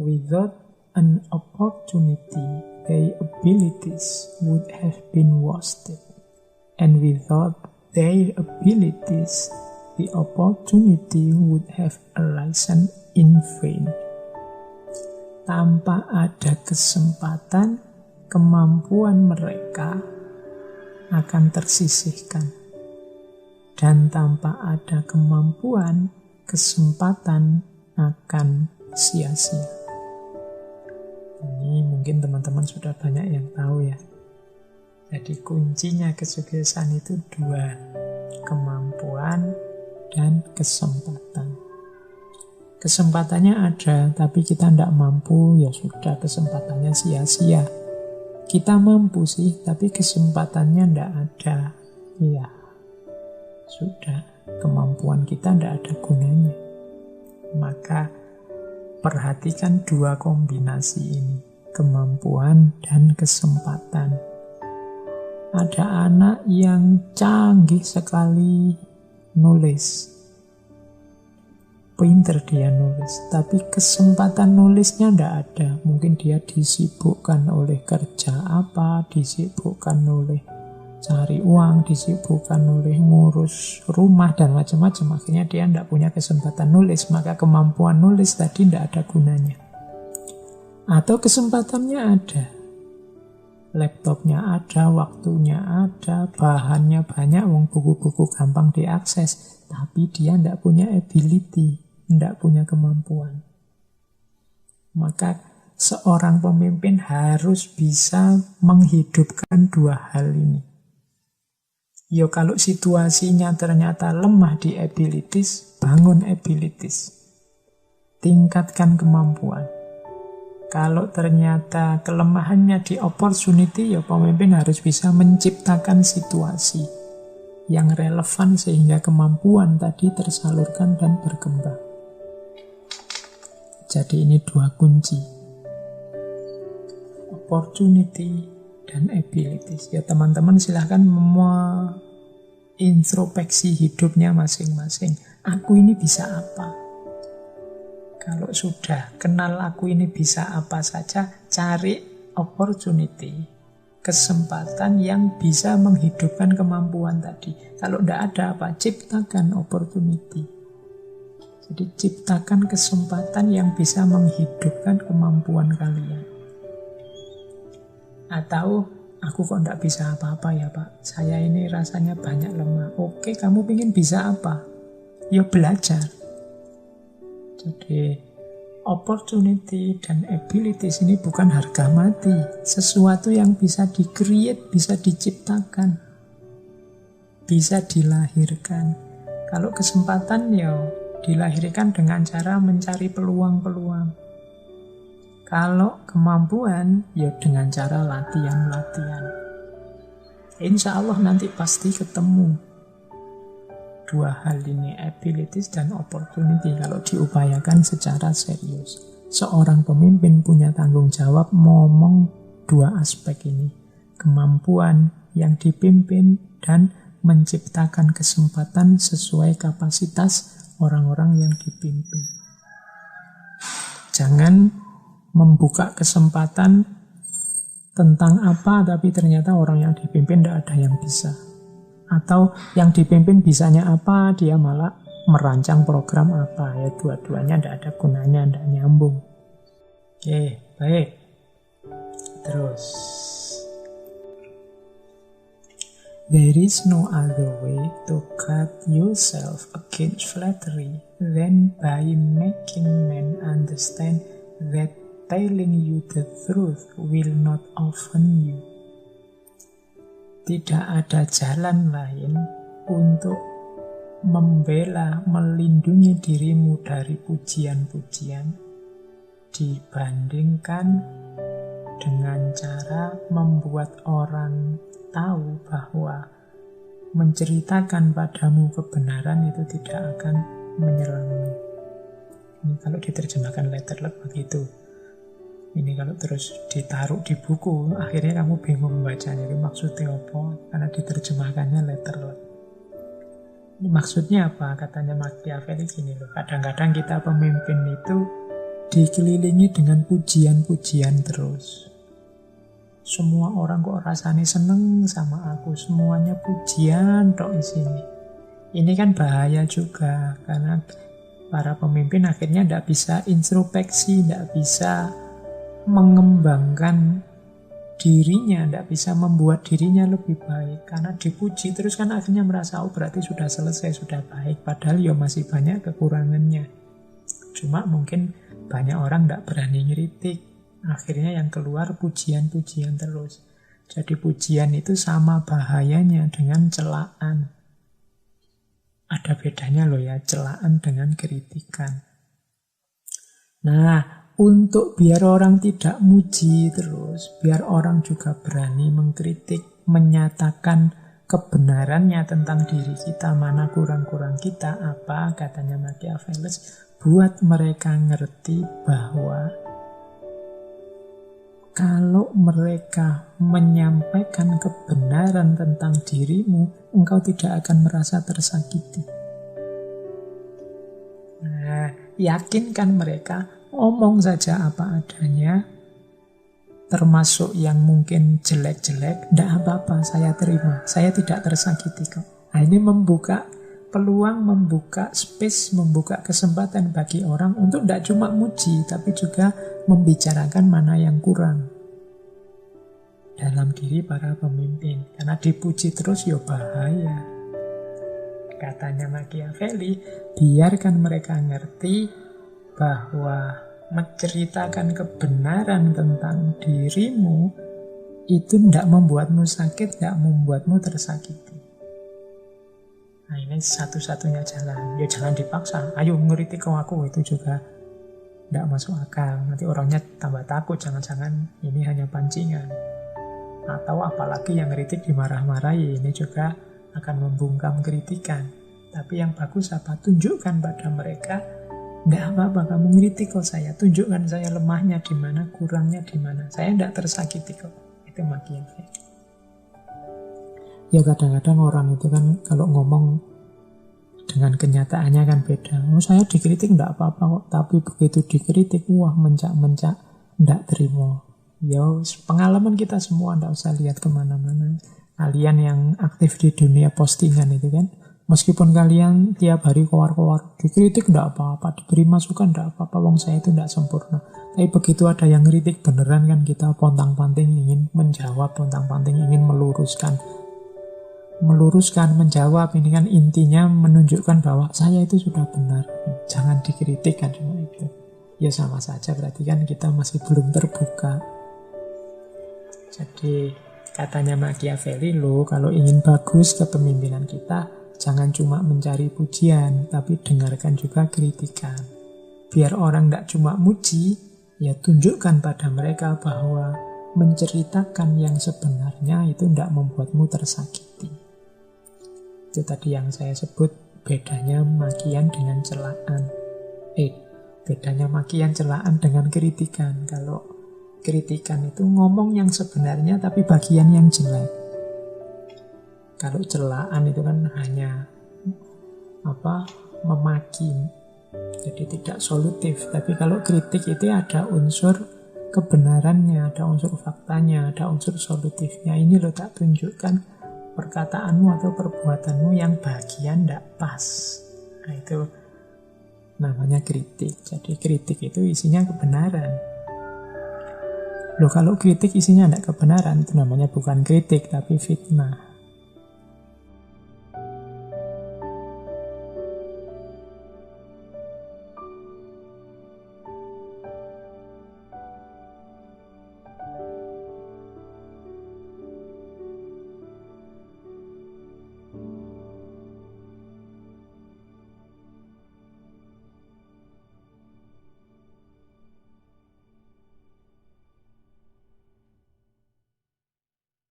without an opportunity, their abilities would have been wasted. And without their abilities, the opportunity would have arisen in vain. Tanpa ada kesempatan, kemampuan mereka akan tersisihkan. Dan tanpa ada kemampuan, kesempatan akan sia-sia. Ini mungkin teman-teman sudah banyak yang tahu ya. Jadi kuncinya kesuksesan itu dua, kemampuan dan kesempatan. Kesempatannya ada, tapi kita tidak mampu, ya sudah kesempatannya sia-sia. Kita mampu sih, tapi kesempatannya tidak ada. Ya, sudah, kemampuan kita tidak ada gunanya. Maka perhatikan dua kombinasi ini, kemampuan dan kesempatan. Ada anak yang canggih sekali nulis, pinter dia nulis, tapi kesempatan nulisnya tidak ada. Mungkin dia disibukkan oleh kerja apa, disibukkan oleh cari uang, disibukkan oleh ngurus rumah dan macam-macam. Akhirnya dia tidak punya kesempatan nulis, maka kemampuan nulis tadi tidak ada gunanya. Atau kesempatannya ada, laptopnya ada, waktunya ada, bahannya banyak, buku-buku gampang diakses, tapi dia tidak punya ability, tidak punya kemampuan. Maka seorang pemimpin harus bisa menghidupkan dua hal ini. Yo, kalau situasinya ternyata lemah di abilities, bangun abilities. Tingkatkan kemampuan. Kalau ternyata kelemahannya di opportunity, ya pemimpin harus bisa menciptakan situasi yang relevan sehingga kemampuan tadi tersalurkan dan berkembang. Jadi ini dua kunci. Opportunity dan abilities. Ya teman-teman silahkan introspeksi hidupnya masing-masing. Aku ini bisa apa? Kalau sudah kenal aku ini bisa apa saja, cari opportunity, kesempatan yang bisa menghidupkan kemampuan tadi. Kalau tidak ada apa, ciptakan opportunity. Jadi ciptakan kesempatan yang bisa menghidupkan kemampuan kalian. Atau aku kok tidak bisa apa-apa ya Pak, saya ini rasanya banyak lemah. Oke, kamu ingin bisa apa? Ya belajar. Jadi opportunity dan abilities ini bukan harga mati, sesuatu yang bisa di-create, bisa diciptakan, bisa dilahirkan. Kalau kesempatan ya dilahirkan dengan cara mencari peluang-peluang. Kalau kemampuan, ya dengan cara latihan-latihan. Insya Allah nanti pasti ketemu dua hal ini, abilities dan opportunity, kalau diupayakan secara serius. Seorang pemimpin punya tanggung jawab ngomong dua aspek ini. Kemampuan yang dipimpin dan menciptakan kesempatan sesuai kapasitas orang-orang yang dipimpin. Jangan membuka kesempatan tentang apa, tapi ternyata orang yang dipimpin tidak ada yang bisa. Atau yang dipimpin bisanya apa, dia malah merancang program apa. Ya dua-duanya tidak ada gunanya, tidak nyambung. Oke, baik. Terus. There is no other way to guard yourself against flattery than by making men understand that telling you the truth will not offend you. Tidak ada jalan lain untuk membela, melindungi dirimu dari pujian-pujian dibandingkan dengan cara membuat orang tahu bahwa menceritakan padamu kebenaran itu tidak akan menyerangmu. Ini kalau diterjemahkan letterlet begitu. Ini kalau terus ditaruh di buku, akhirnya kamu bingung membacanya. Ini maksudnya apa? Karena diterjemahkannya letterlet. Ini maksudnya apa? Katanya Machiavelli gini loh. Kadang-kadang kita pemimpin itu dikelilingi dengan pujian-pujian terus. Semua orang kok rasanya seneng sama aku, semuanya pujian tok isini. Ini kan bahaya juga, karena para pemimpin akhirnya tidak bisa introspeksi, tidak bisa mengembangkan dirinya, tidak bisa membuat dirinya lebih baik. Karena dipuji terus kan akhirnya merasa, oh berarti sudah selesai, sudah baik. Padahal ya masih banyak kekurangannya. Cuma mungkin banyak orang tidak berani ngeritik. Akhirnya yang keluar pujian-pujian terus. Jadi pujian itu sama bahayanya dengan celaan. Ada bedanya loh ya, celaan dengan kritikan. Nah, untuk biar orang tidak muji terus, biar orang juga berani mengkritik, menyatakan kebenarannya tentang diri kita, mana kurang-kurang kita, apa katanya Machiavelli, buat mereka ngerti bahwa kalau mereka menyampaikan kebenaran tentang dirimu, engkau tidak akan merasa tersakiti. Nah, yakinkan mereka, omong saja apa adanya, termasuk yang mungkin jelek-jelek, tidak apa-apa, saya terima, saya tidak tersakiti kok. Nah, ini membuka peluang, membuka space, membuka kesempatan bagi orang untuk tidak cuma muji, tapi juga membicarakan mana yang kurang dalam diri para pemimpin. Karena dipuji terus ya bahaya. Katanya Machiavelli, biarkan mereka ngerti bahwa menceritakan kebenaran tentang dirimu itu tidak membuatmu sakit, tidak membuatmu tersakiti. Nah, ini satu-satunya jalan. Ya jangan dipaksa. Ayo ngeritik aku, itu juga tidak masuk akal. Nanti orangnya tambah takut, jangan-jangan ini hanya pancingan. Atau apalagi yang ngeritik dimarah-marahi, ini juga akan membungkam kritikan. Tapi yang bagus apa? Tunjukkan pada mereka, tidak apa-apa kamu ngeritik kok saya. Tunjukkan saya lemahnya di mana, kurangnya di mana. Saya tidak tersakiti kok. Itu Machiavelli. Ya kadang-kadang orang itu kan kalau ngomong dengan kenyataannya kan beda. Oh, saya dikritik enggak apa-apa kok, tapi begitu dikritik, wah mencak-mencak, enggak terima. Ya pengalaman kita semua, enggak usah lihat kemana-mana. Kalian yang aktif di dunia postingan itu kan, meskipun kalian tiap hari kowar-kowar, dikritik enggak apa-apa, diberi masukan enggak apa-apa, wong saya itu enggak sempurna. Tapi begitu ada yang kritik beneran kan kita pontang-panting ingin menjawab, pontang-panting ingin meluruskan, menjawab. Ini kan intinya menunjukkan bahwa saya itu sudah benar. Jangan dikritik kan cuma itu. Ya sama saja berarti kan kita masih belum terbuka. Jadi katanya Machiavelli, loh kalau ingin bagus kepemimpinan kita, jangan cuma mencari pujian, tapi dengarkan juga kritikan. Biar orang tidak cuma muji, ya tunjukkan pada mereka bahwa menceritakan yang sebenarnya itu tidak membuatmu tersakiti. Itu tadi yang saya sebut bedanya makian dengan celaan. Bedanya makian celaan dengan kritikan. Kalau kritikan itu ngomong yang sebenarnya tapi bagian yang jelek. Kalau celaan itu kan hanya memaki. Jadi tidak solutif. Tapi kalau kritik itu ada unsur kebenarannya, ada unsur faktanya, ada unsur solutifnya. Ini lo tak tunjukkan perkataanmu atau perbuatanmu yang bagian tidak pas. Nah itu namanya kritik. Jadi kritik itu isinya kebenaran. Loh kalau kritik isinya tidak kebenaran, itu namanya bukan kritik tapi fitnah.